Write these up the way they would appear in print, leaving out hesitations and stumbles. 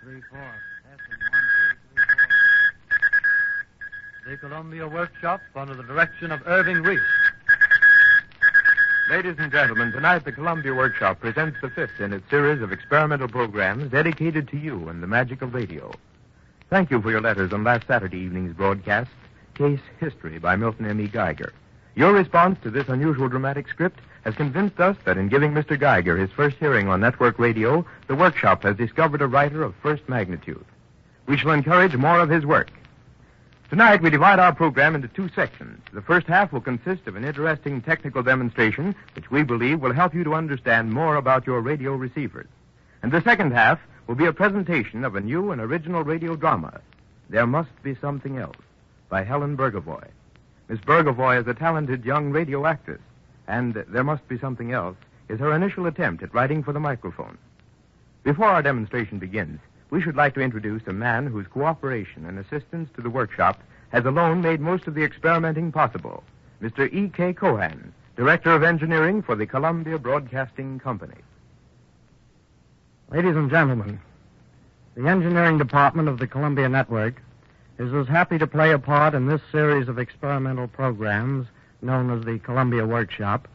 3, 4. Testing, 1, 2, 3, 4. The Columbia Workshop under the direction of Irving Reis. Ladies and gentlemen, tonight the Columbia Workshop presents the fifth in its series of experimental programs dedicated to you and the magic of radio. Thank you for your letters on last Saturday evening's broadcast, Case History by Milton M. E. Geiger. Your response to this unusual dramatic script has convinced us that in giving Mr. Geiger his first hearing on network radio, the Workshop has discovered a writer of first magnitude. We shall encourage more of his work. Tonight, we divide our program into two sections. The first half will consist of an interesting technical demonstration, which we believe will help you to understand more about your radio receivers. And the second half will be a presentation of a new and original radio drama, There Must Be Something Else, by Helen Burgavoy. Miss Burgavoy is a talented young radio actress, and There Must Be Something Else is her initial attempt at writing for the microphone. Before our demonstration begins, we should like to introduce a man whose cooperation and assistance to the workshop has alone made most of the experimenting possible, Mr. E.K. Cohan, Director of Engineering for the Columbia Broadcasting Company. Ladies and gentlemen, the engineering department of the Columbia Network is as happy to play a part in this series of experimental programs known as the Columbia Workshop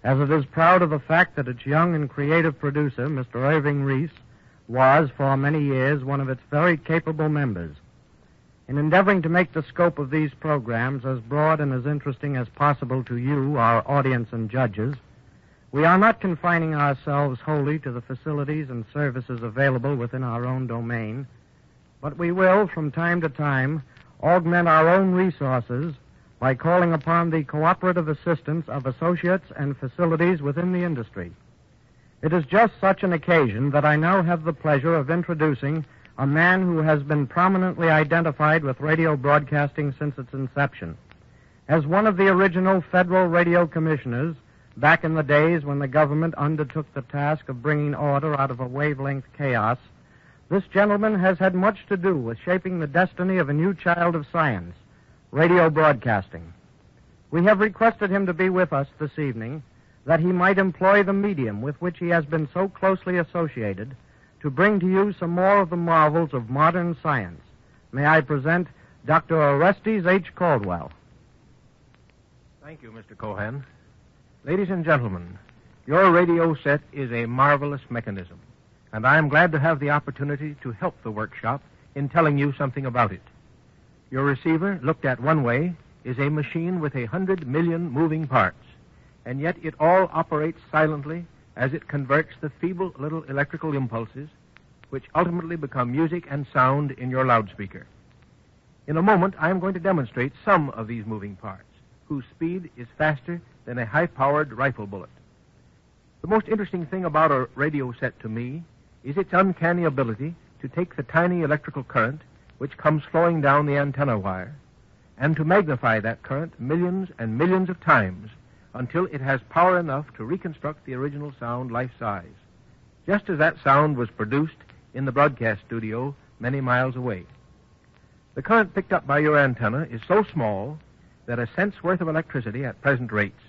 as it is proud of the fact that its young and creative producer, Mr. Irving Reis, was for many years one of its very capable members. In endeavoring to make the scope of these programs as broad and as interesting as possible to you, our audience and judges, we are not confining ourselves wholly to the facilities and services available within our own domain, but we will, from time to time, augment our own resources by calling upon the cooperative assistance of associates and facilities within the industry. It is just such an occasion that I now have the pleasure of introducing a man who has been prominently identified with radio broadcasting since its inception. As one of the original Federal Radio Commissioners, back in the days when the government undertook the task of bringing order out of a wavelength chaos, this gentleman has had much to do with shaping the destiny of a new child of science, radio broadcasting. We have requested him to be with us this evening that he might employ the medium with which he has been so closely associated to bring to you some more of the marvels of modern science. May I present Dr. Orestes H. Caldwell. Thank you, Mr. Cohan. Ladies and gentlemen, your radio set is a marvelous mechanism, and I am glad to have the opportunity to help the workshop in telling you something about it. Your receiver, looked at one way, is a machine with 100 million moving parts, and yet it all operates silently as it converts the feeble little electrical impulses which ultimately become music and sound in your loudspeaker. In a moment, I am going to demonstrate some of these moving parts, whose speed is faster than a high-powered rifle bullet. The most interesting thing about a radio set to me is its uncanny ability to take the tiny electrical current which comes flowing down the antenna wire and to magnify that current millions and millions of times until it has power enough to reconstruct the original sound life-size, just as that sound was produced in the broadcast studio many miles away. The current picked up by your antenna is so small that a cent's worth of electricity at present rates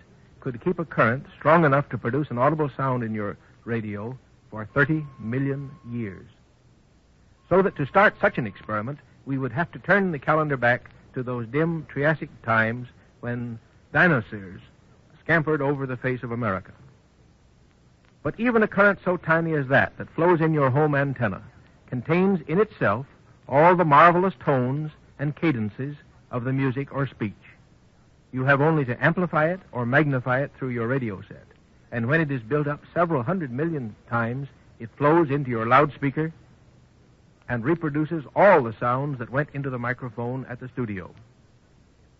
could keep a current strong enough to produce an audible sound in your radio for 30 million years. So that to start such an experiment, we would have to turn the calendar back to those dim Triassic times when dinosaurs scampered over the face of America. But even a current so tiny as that flows in your home antenna contains in itself all the marvelous tones and cadences of the music or speech. You have only to amplify it or magnify it through your radio set, and when it is built up several 100 million times, it flows into your loudspeaker and reproduces all the sounds that went into the microphone at the studio.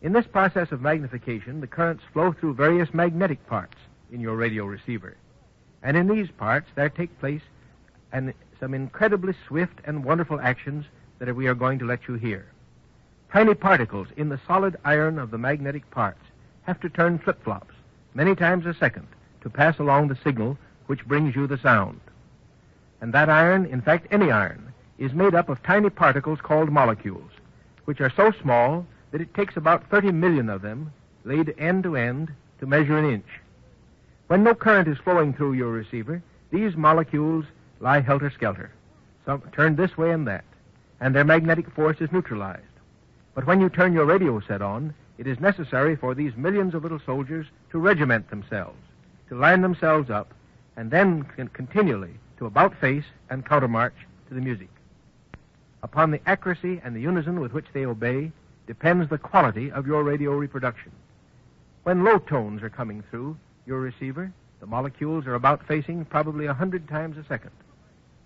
In this process of magnification, the currents flow through various magnetic parts in your radio receiver. And in these parts, there take place some incredibly swift and wonderful actions that we are going to let you hear. Tiny particles in the solid iron of the magnetic parts have to turn flip-flops many times a second to pass along the signal which brings you the sound. And that iron, in fact any iron, is made up of tiny particles called molecules, which are so small that it takes about 30 million of them laid end to end to measure an inch. When no current is flowing through your receiver, these molecules lie helter-skelter, some turned this way and that, and their magnetic force is neutralized. But when you turn your radio set on, it is necessary for these millions of little soldiers to regiment themselves, to line themselves up, and then continually to about face and countermarch to the music. Upon the accuracy and the unison with which they obey depends the quality of your radio reproduction. When low tones are coming through your receiver, the molecules are about facing probably 100 times a second.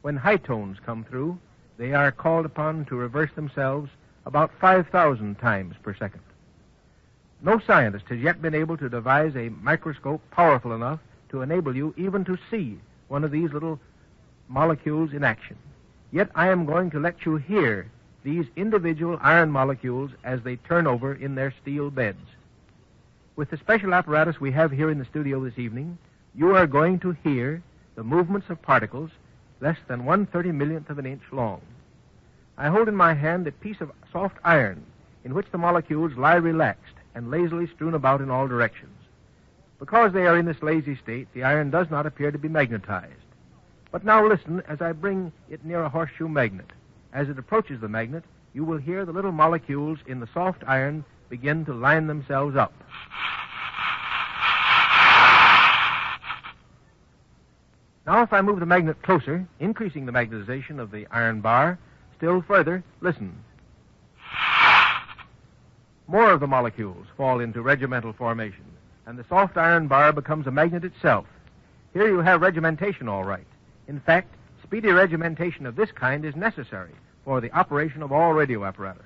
When high tones come through, they are called upon to reverse themselves about 5,000 times per second. No scientist has yet been able to devise a microscope powerful enough to enable you even to see one of these little molecules in action. Yet I am going to let you hear these individual iron molecules as they turn over in their steel beds. With the special apparatus we have here in the studio this evening, you are going to hear the movements of particles less than 1/30,000,000th of an inch long. I hold in my hand a piece of soft iron in which the molecules lie relaxed and lazily strewn about in all directions. Because they are in this lazy state, the iron does not appear to be magnetized. But now listen as I bring it near a horseshoe magnet. As it approaches the magnet, you will hear the little molecules in the soft iron begin to line themselves up. Now if I move the magnet closer, increasing the magnetization of the iron bar still further, listen. More of the molecules fall into regimental formation, and the soft iron bar becomes a magnet itself. Here you have regimentation all right. In fact, speedy regimentation of this kind is necessary for the operation of all radio apparatus.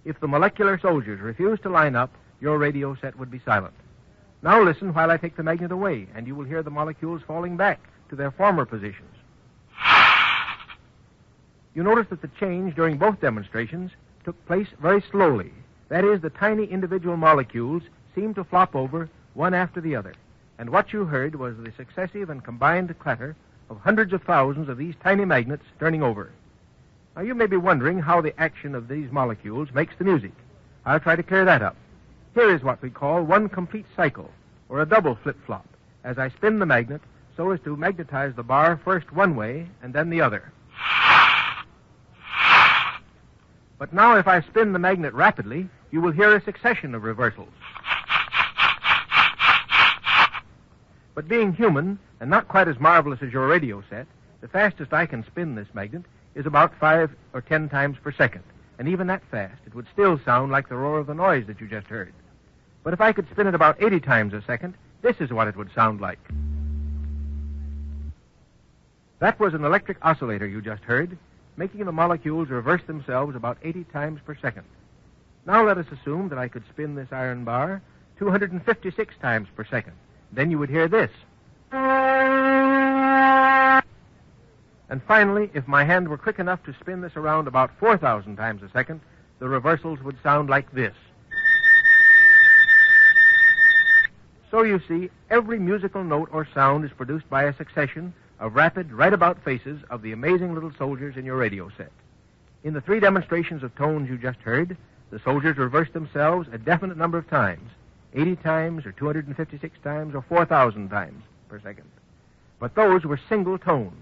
If the molecular soldiers refuse to line up, your radio set would be silent. Now listen while I take the magnet away, and you will hear the molecules falling back to their former positions. You notice that the change during both demonstrations took place very slowly. That is, the tiny individual molecules seemed to flop over one after the other, and what you heard was the successive and combined clatter of hundreds of thousands of these tiny magnets turning over. Now, you may be wondering how the action of these molecules makes the music. I'll try to clear that up. Here is what we call one complete cycle, or a double flip-flop, as I spin the magnet so as to magnetize the bar first one way and then the other. But now if I spin the magnet rapidly, you will hear a succession of reversals. But being human, and not quite as marvelous as your radio set, the fastest I can spin this magnet is about 5 or 10 times per second. And even that fast, it would still sound like the roar of the noise that you just heard. But if I could spin it about 80 times a second, this is what it would sound like. That was an electric oscillator you just heard, making the molecules reverse themselves about 80 times per second. Now let us assume that I could spin this iron bar 256 times per second. Then you would hear this. And finally, if my hand were quick enough to spin this around about 4,000 times a second, the reversals would sound like this. So you see, every musical note or sound is produced by a succession of rapid, right-about faces of the amazing little soldiers in your radio set. In the 3 demonstrations of tones you just heard, the soldiers reversed themselves a definite number of times, 80 times or 256 times or 4,000 times per second. But those were single tones.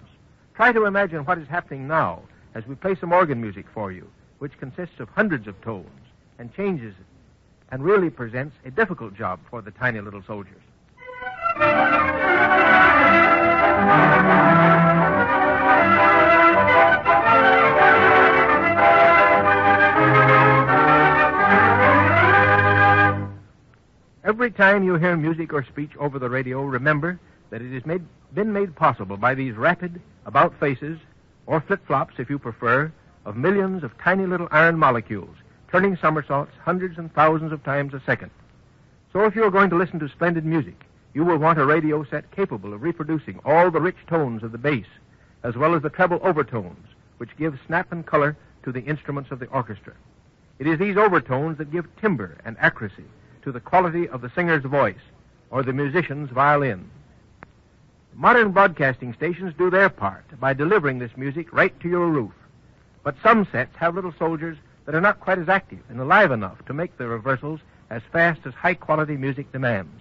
Try to imagine what is happening now as we play some organ music for you, which consists of hundreds of tones and changes it, and really presents a difficult job for the tiny little soldiers. Every time you hear music or speech over the radio, remember that it has been made possible by these rapid about-faces, or flip-flops if you prefer, of millions of tiny little iron molecules, turning somersaults hundreds and thousands of times a second. So if you're going to listen to splendid music, you will want a radio set capable of reproducing all the rich tones of the bass, as well as the treble overtones, which give snap and color to the instruments of the orchestra. It is these overtones that give timbre and accuracy to the quality of the singer's voice or the musician's violin. Modern broadcasting stations do their part by delivering this music right to your roof. But some sets have little soldiers that are not quite as active and alive enough to make the reversals as fast as high-quality music demands.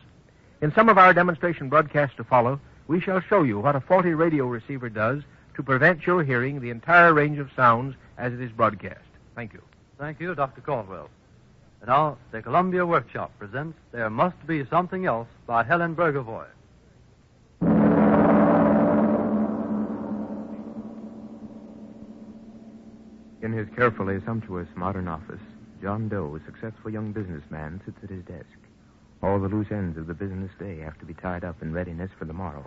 In some of our demonstration broadcasts to follow, we shall show you what a faulty radio receiver does to prevent your hearing the entire range of sounds as it is broadcast. Thank you. Thank you, Dr. Caldwell. And now, the Columbia Workshop presents There Must Be Something Else by Helen Burgervoy. In his carefully sumptuous modern office, John Doe, a successful young businessman, sits at his desk. All the loose ends of the business day have to be tied up in readiness for the morrow.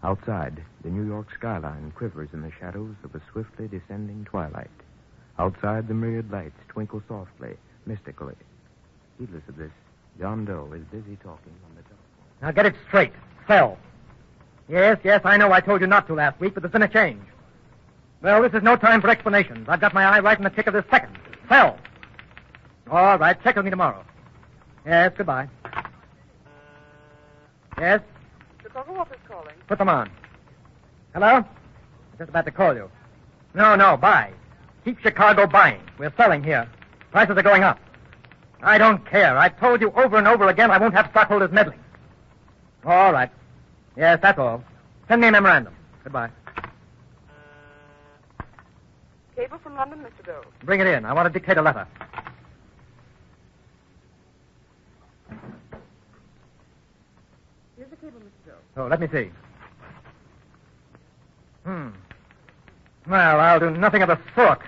Outside, the New York skyline quivers in the shadows of a swiftly descending twilight. Outside, the myriad lights twinkle softly, mystically. Heedless of this, John Doe is busy talking on the telephone. Now get it straight. Sell. Yes, I know I told you not to last week, but there's been a change. Well, this is no time for explanations. I've got my eye right on the tick of this second. Sell. All right, check with me tomorrow. Yes, goodbye. Yes? Chicago office calling. Put them on. Hello? I'm just about to call you. No, buy. Keep Chicago buying. We're selling here. Prices are going up. I don't care. I've told you over and over again I won't have stockholders meddling. All right. Yes, that's all. Send me a memorandum. Goodbye. Cable from London, Mr. Doe. Bring it in. I want to dictate a letter. Here's the cable, Mr. Doe. Oh, let me see. Well, I'll do nothing of the sort.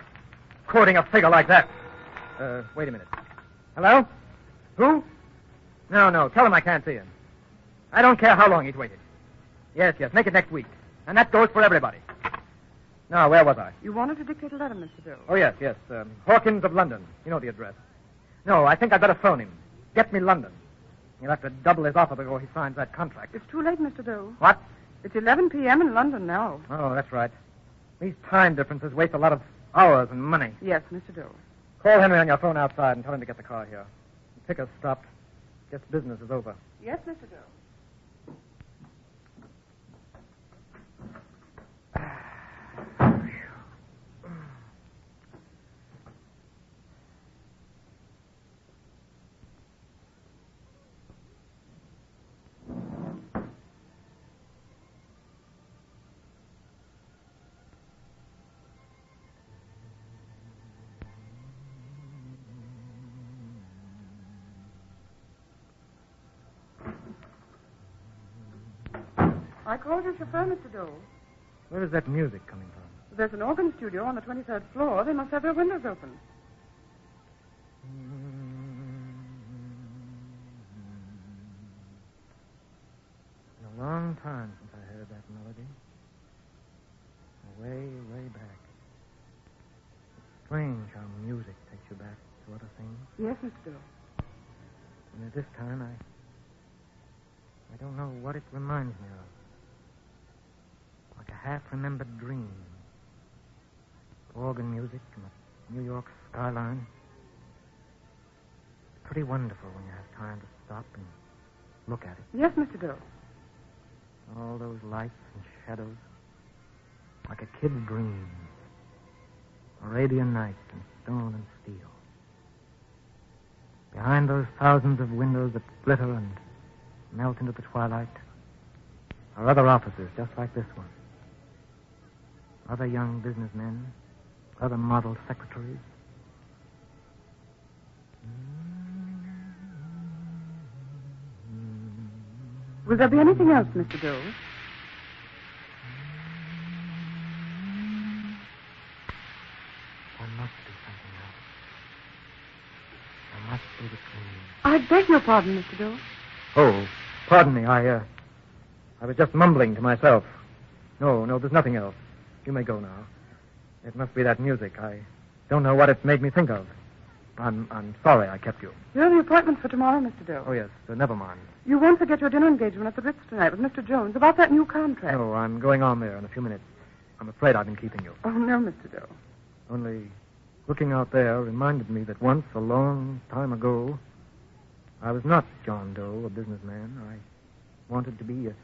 Quoting a figure like that. Wait a minute. Hello? Who? No. Tell him I can't see him. I don't care how long he's waited. Yes. Make it next week. And that goes for everybody. Now, where was I? You wanted to dictate a letter, Mr. Doe. Oh, yes. Hawkins of London. You know the address. No, I think I'd better phone him. Get me London. He'll have to double his offer before he signs that contract. It's too late, Mr. Doe. What? It's 11 p.m. in London now. Oh, that's right. These time differences waste a lot of hours and money. Yes, Mr. Doe. Call Henry on your phone outside and tell him to get the car here. The picker's stopped. Guess business is over. Yes, Mr. Doe. I called your chauffeur, Mr. Doe. Where is that music coming from? There's an organ studio on the 23rd floor. They must have their windows open. It's a long time since I heard that melody. Way back. It's strange how music takes you back to other things. Yes, Mr. Doe. And at this time, I don't know what it reminds me of. Like a half-remembered dream. Organ music and the New York skyline. It's pretty wonderful when you have time to stop and look at it. Yes, Mr. Doe. All those lights and shadows. Like a kid's dream. Arabian Nights in stone and steel. Behind those thousands of windows that glitter and melt into the twilight are other offices just like this one. Other young businessmen, other model secretaries. Will there be anything else, Mr. Doe? There must be something else. There must be between. I beg your pardon, Mr. Doe. Oh, pardon me. I was just mumbling to myself. No, there's nothing else. You may go now. It must be that music. I don't know what it made me think of. I'm sorry I kept you. You have the appointment for tomorrow, Mr. Doe. Oh, yes. Never mind. You won't forget your dinner engagement at the Ritz tonight with Mr. Jones about that new contract. No, I'm going on there in a few minutes. I'm afraid I've been keeping you. Oh, no, Mr. Doe. Only looking out there reminded me that once, a long time ago, I was not John Doe, a businessman. I wanted to be a...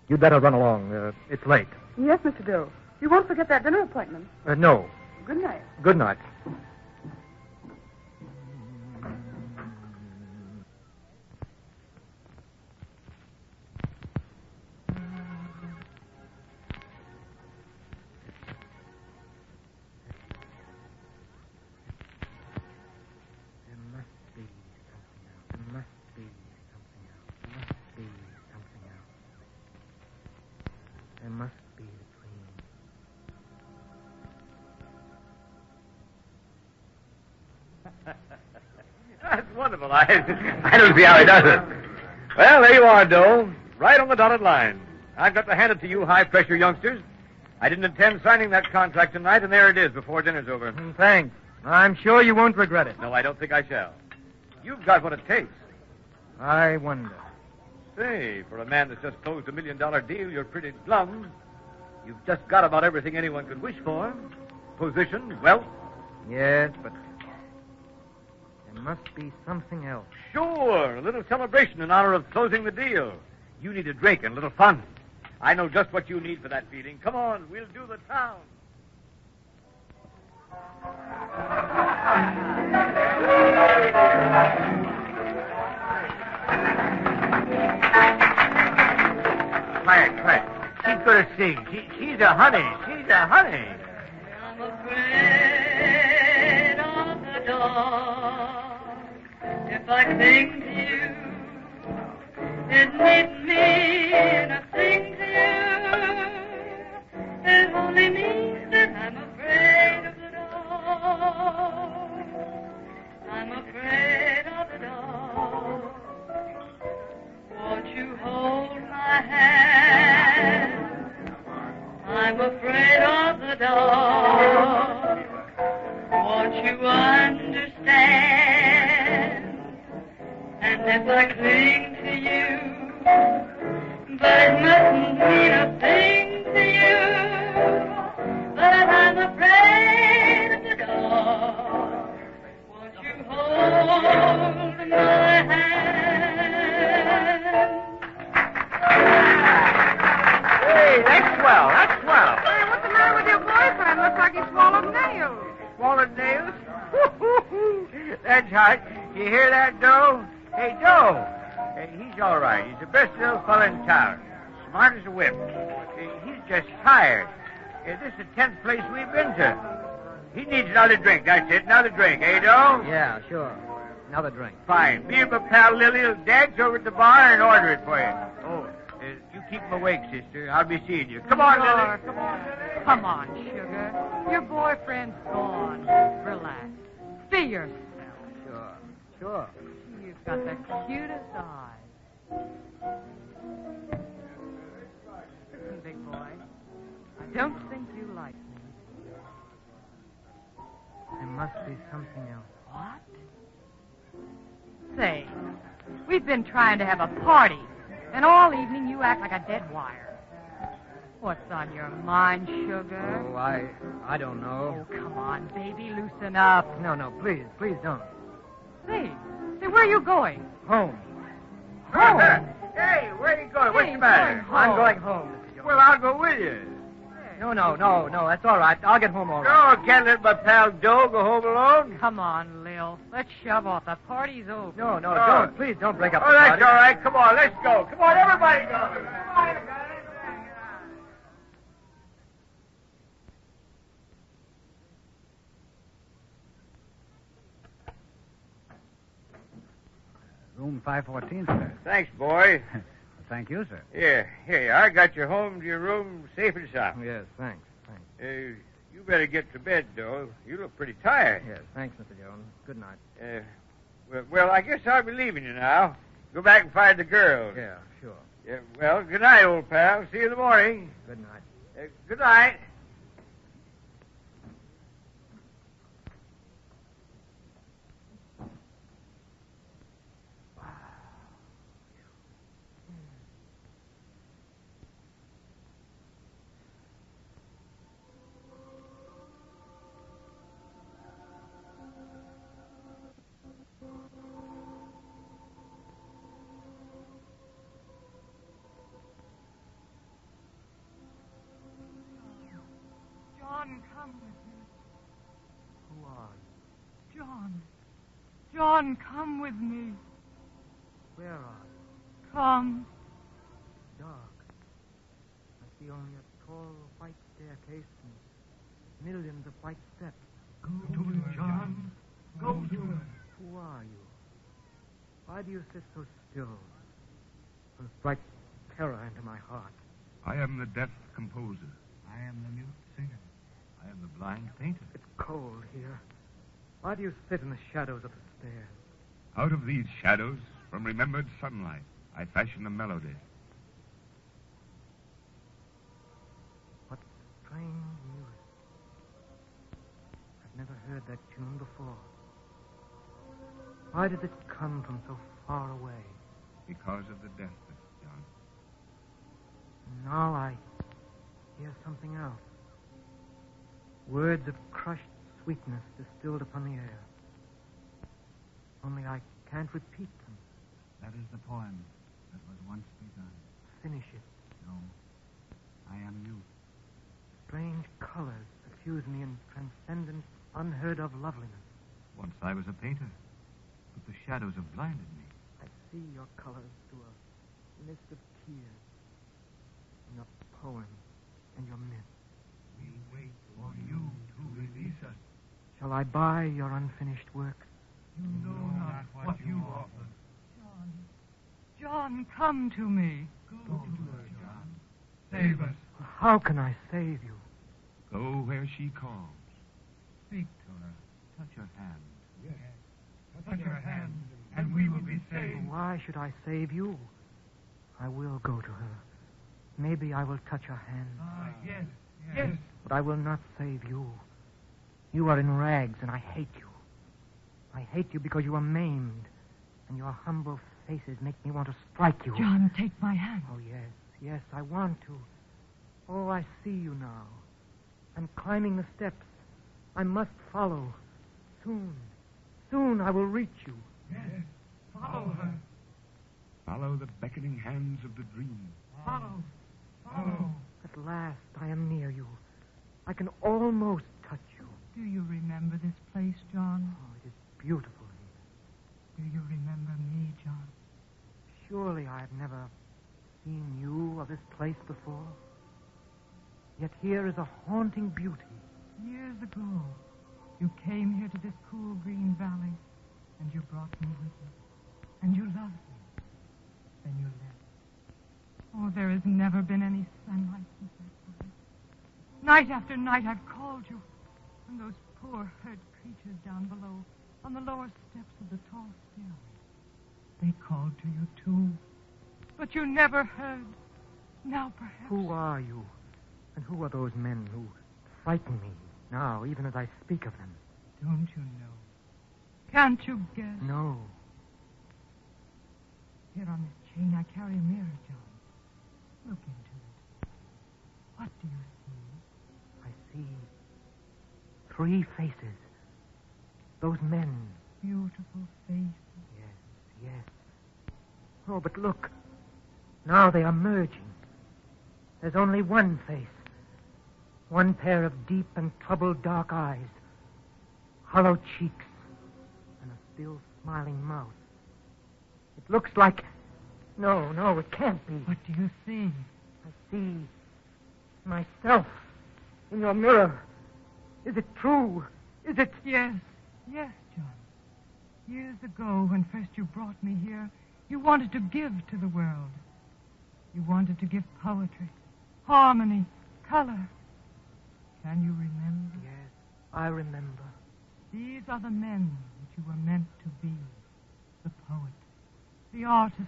You'd better run along. It's late. Yes, Mr. Doe. You won't forget that dinner appointment. No. Good night. Good night. must be the dream. That's wonderful. I don't see how he does it. Well, there you are, Doe. Right on the dotted line. I've got to hand it to you, high-pressure youngsters. I didn't intend signing that contract tonight, and there it is before dinner's over. Thanks. I'm sure you won't regret it. No, I don't think I shall. You've got what it takes. I wonder. Say, for a man that's just closed $1 million deal, you're pretty glum. You've just got about everything anyone could wish for. Position, wealth. Yes, but there must be something else. Sure, a little celebration in honor of closing the deal. You need a drink and a little fun. I know just what you need for that feeling. Come on, we'll do the town. Quiet. She's going to sing. She's a honey. She's a honey. I'm afraid of the dark. If I cling to you, it needs me nothing to you. It only means that I'm afraid of the dark. I'm afraid of the dark. Won't you hold my hand? I'm afraid of the dark. Won't you understand? And if I cling to you, but it mustn't mean a thing to you. But I'm afraid of the dark. Won't you hold my hand? Hey, that's swell. Hey, what's the matter with your boyfriend? Looks like he swallowed nails. Swallowed nails? That's hot. You hear that, Doe? Hey, Doe. Hey, he's all right. He's the best little fella in town. Smart as a whip. Hey, he's just tired. Hey, this is the 10th place we've been to. He needs another drink. That's it. Another drink, eh, Doe? Yeah, sure. Another drink. Fine. Me and my pal Lily will dance over at the bar and order it for you. Oh, you keep him awake, sister. I'll be seeing you. Come on, Lily. Come on, Lily. Come on, sugar. Your boyfriend's gone. Relax. Be yourself. Sure. You've got the cutest eyes. Listen, big boy. I don't think you like me. There must be something else. What? Say, we've been trying to have a party, and all evening you act like a dead wire. What's on your mind, sugar? Oh, I don't know. Oh, come on, baby, loosen up. No, please don't. Say, where are you going? Home. Home? Hey, where are you going? What's Hey, the matter? going home. I'm going home, Mr. Jones. Well, I'll go with you. No, that's all right. I'll get home all right. No, can't let my pal Doe go home alone. Come on, Lil. Let's shove off. The party's over. No, don't. Please don't break up Oh, the that's party. all right. Come on, let's go. Come on, everybody go. Come on, guys. Room 514, sir. Thanks, boy. Thank you, sir. Here you are. Got you home to your room safe and sound. Yes, thanks. You better get to bed, Doe. You look pretty tired. Yes, thanks, Mr. Jones. Good night. Well, I guess I'll be leaving you now. Go back and find the girls. Yeah, sure. Well, good night, old pal. See you in the morning. Good night. Good night. John, come with me. Who are you? John, come with me. Where are you? Come. Dark. I see only a tall white staircase and millions of white steps. Go to her, John. Go to her. Who are you? Why do you sit so still? And strike terror into my heart. I am the deaf composer. I am the mute singer. I am the blind painter. It's cold here. Why do you sit in the shadows of the stairs? Out of these shadows, from remembered sunlight, I fashion a melody. What strange music. I've never heard that tune before. Why does it come from so far away? Because of the deafness, John. And now I hear something else. Words of crushed sweetness distilled upon the air. Only I can't repeat them. That is the poem that was once begun. Finish it. No, I am you. Strange colors suffuse me in transcendent, unheard of loveliness. Once I was a painter, but the shadows have blinded me. I see your colors through a mist of tears. In your poem and your myth. We wait for you to release us. Shall I buy your unfinished work? You know not what you offer. John, come to me. Go to her, John. Save us. How can I save you? Go where she calls. Speak to her. Touch her hand. Yes. Touch her hand, and we will be saved. Why should I save you? I will go to her. Maybe I will touch her hand. Yes, yes. But I will not save you. You are in rags, and I hate you. I hate you because you are maimed, and your humble faces make me want to strike you. John, take my hand. Oh, yes, yes, I want to. Oh, I see you now. I'm climbing the steps. I must follow. Soon I will reach you. Yes, follow her. Follow the beckoning hands of the dream. Follow. At last I am near you. I can almost touch you. Do you remember this place, John? Oh, it is beautiful here. Do you remember me, John? Surely I have never seen you or this place before. Yet here is a haunting beauty. Years ago, you came here to this cool green valley, and you brought me with you. And you loved me. Then you left. Oh, there has never been any sunlight since that time. Night after night I've called you. And those poor hurt creatures down below, on the lower steps of the tall stairway, they called to you too. But you never heard. Now perhaps... Who are you? And who are those men who frighten me now, even as I speak of them? Don't you know? Can't you guess? No. Here on this chain I carry a mirror, John. Look into it. What do you see? I see 3 faces. Those men. Beautiful faces. Yes. Oh, but look. Now they are merging. There's only one face. One pair of deep and troubled dark eyes. Hollow cheeks. And a still smiling mouth. It looks like... No, it can't be. What do you see? I see myself in your mirror. Is it true? Is it... Yes, John. Years ago, when first you brought me here, you wanted to give to the world. You wanted to give poetry, harmony, color. Can you remember? Yes, I remember. These are the men that you were meant to be. The poet, the artist.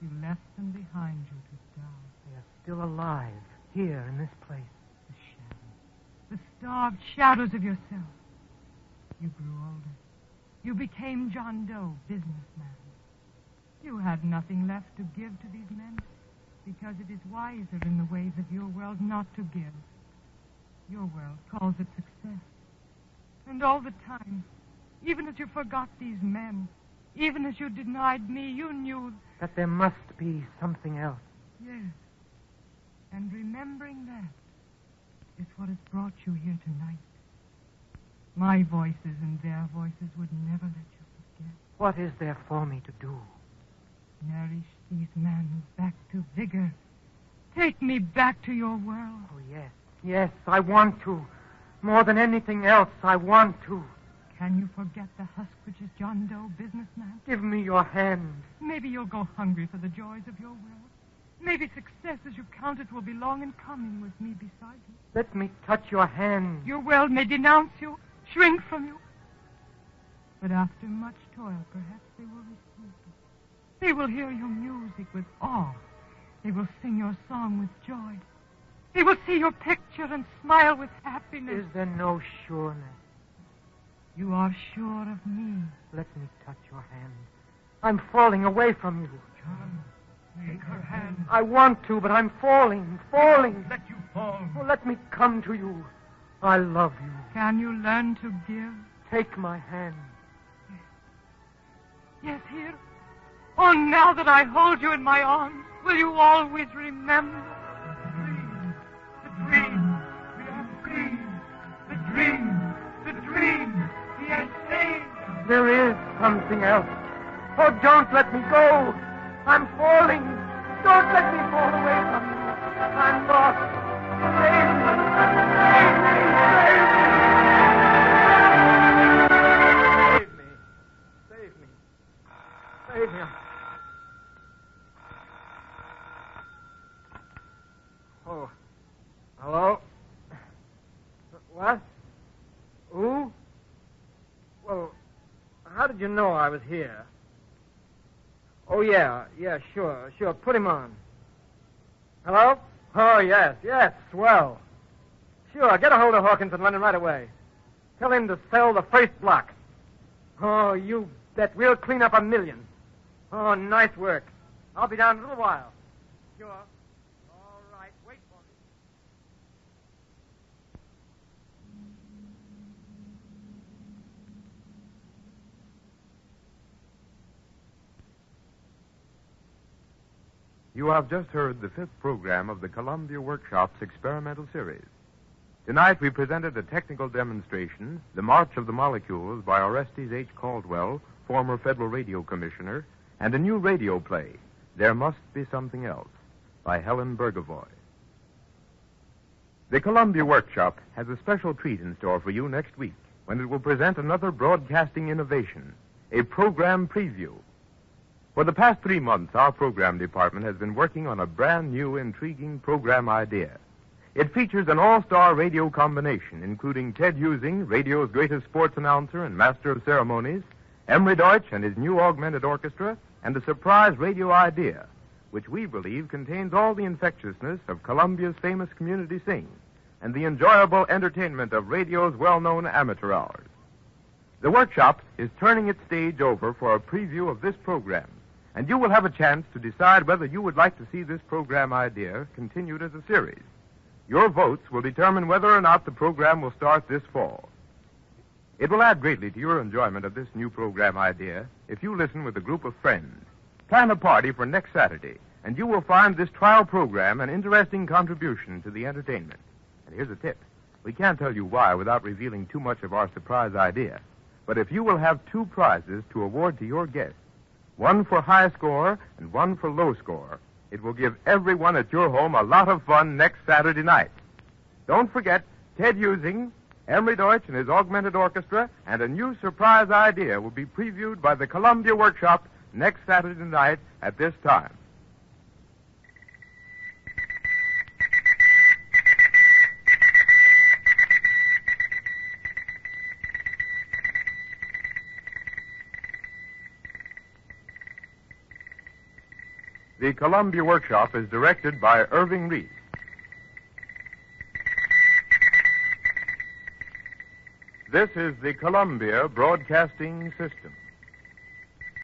You left them behind you to die. They are still alive, here in this place. The shadows, the starved shadows of yourself. You grew older. You became John Doe, businessman. You had nothing left to give to these men because it is wiser in the ways of your world not to give. Your world calls it success. And all the time, even as you forgot these men, even as you denied me, you knew... that there must be something else. Yes. And remembering that is what has brought you here tonight. My voices and their voices would never let you forget. What is there for me to do? Nourish these men back to vigor. Take me back to your world. Oh, yes, I want to. More than anything else, I want to. Can you forget the husk which is John Doe, businessman? Give me your hand. Maybe you'll go hungry for the joys of your world. Maybe success as you count it will be long in coming with me beside you. Let me touch your hand. Your world may denounce you, shrink from you. But after much toil, perhaps they will receive you. They will hear your music with awe. They will sing your song with joy. They will see your picture and smile with happiness. Is there no sureness? You are sure of me. Let me touch your hand. I'm falling away from you. John, take her hand. I want to, but I'm falling. Let you fall. Oh, let me come to you. I love you. Can you learn to give? Take my hand. Yes, here. Oh, now that I hold you in my arms, will you always remember? The dream, we are free. The dream, he has saved. There is something else. Oh, don't let me go. I'm falling. Don't let me fall away from you. I'm lost. Save me. Save me. Save him. Oh. Hello? What? Who? Well, how did you know I was here? Oh, yeah, sure. Put him on. Hello? Oh, yes, swell. Sure, get a hold of Hawkins in London right away. Tell him to sell the first block. Oh, you bet. We'll clean up $1 million. Oh, nice work. I'll be down in a little while. Sure. All right, wait for me. You have just heard the 5th program of the Columbia Workshop's experimental series. Tonight we presented a technical demonstration, The March of the Molecules by Orestes H. Caldwell, former Federal Radio Commissioner, and a new radio play, There Must Be Something Else, by Helen Burgavoy. The Columbia Workshop has a special treat in store for you next week when it will present another broadcasting innovation, a program preview. For the past 3 months, our program department has been working on a brand new, intriguing program idea. It features an all-star radio combination, including Ted Husing, radio's greatest sports announcer and master of ceremonies, Emery Deutsch and his new augmented orchestra, and a surprise radio idea, which we believe contains all the infectiousness of Columbia's famous community sing and the enjoyable entertainment of radio's well-known amateur hours. The workshop is turning its stage over for a preview of this program, and you will have a chance to decide whether you would like to see this program idea continued as a series. Your votes will determine whether or not the program will start this fall. It will add greatly to your enjoyment of this new program idea if you listen with a group of friends. Plan a party for next Saturday, and you will find this trial program an interesting contribution to the entertainment. And here's a tip. We can't tell you why without revealing too much of our surprise idea. But if you will have 2 prizes to award to your guests, one for high score and one for low score, it will give everyone at your home a lot of fun next Saturday night. Don't forget, Ted Husing, Emery Deutsch and his augmented orchestra, and a new surprise idea will be previewed by the Columbia Workshop next Saturday night at this time. The Columbia Workshop is directed by Irving Reis. This is the Columbia Broadcasting System.